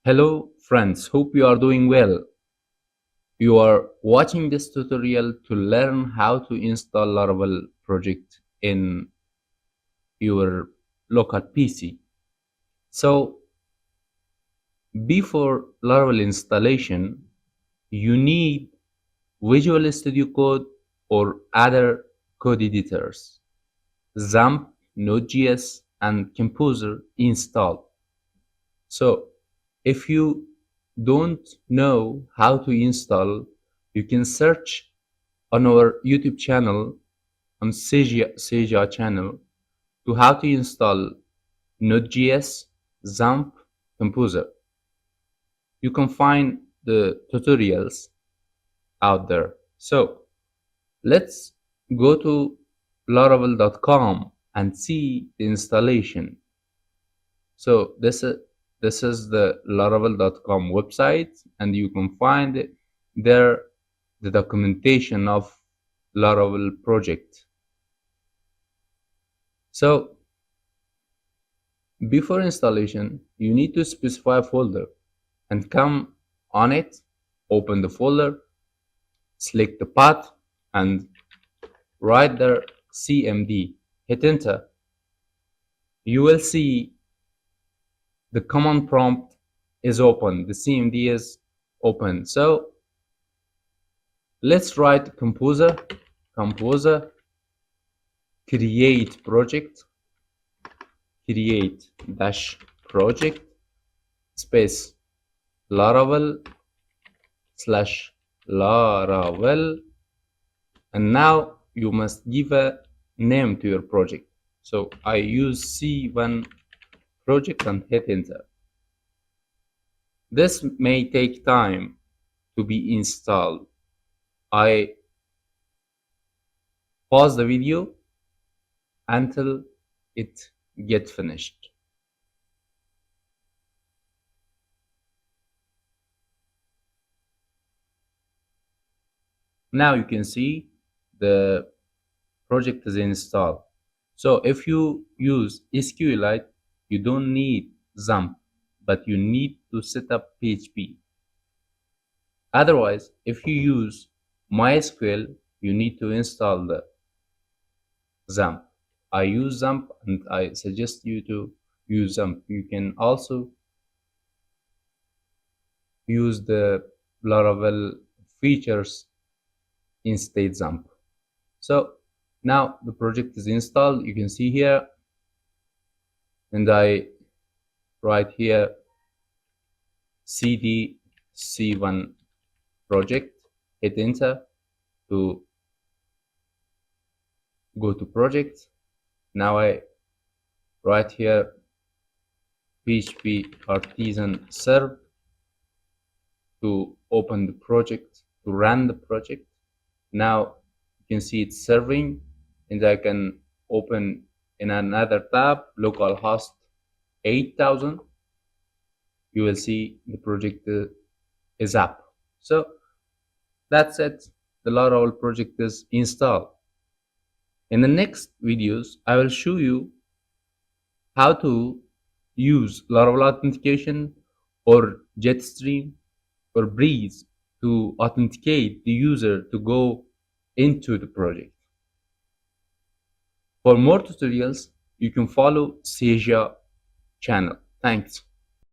Hello friends, hope you are doing well. You are watching this tutorial to learn how to install Laravel project in your local PC. So before Laravel installation, you need Visual Studio Code or other code editors, XAMPP, Node.js, and Composer installed. So if you don't know how to install, you can search on our YouTube channel, on Ciasia channel, to how to install Node.js, XAMPP, Composer. You can find the tutorials out there. So let's go to laravel.com and see the installation. So this is the laravel.com website, and you can find there the documentation of Laravel project. So before installation, you need to specify a folder and come on it, open the folder, select the path, and write there cmd, hit enter. You will see the command prompt is open, the cmd is open. So let's write composer create project, create dash project space Laravel slash Laravel, and now you must give a name to your project. So I use C1 project and hit enter. This may take time to be installed. I pause the video until it gets finished. Now you can see the project is installed. So if you use SQLite, you don't need XAMPP, but you need to set up PHP. Otherwise, if you use MySQL, you need to install the XAMPP. I use XAMPP and I suggest you to use XAMPP. You can also use the Laravel features instead XAMPP. So now the project is installed. You can see here, and I write here cd c1 project, hit enter to go to project. Now I write here php artisan serve to open the project, to run the project. Now you can see it's serving, and I can open in another tab localhost 8000. You will see the project is up. So that's it. The Laravel project is installed. In the next videos, I will show you how to use Laravel authentication or Jetstream or Breeze to authenticate the user to go into the project. For more tutorials, you can follow Ciasia channel. Thanks.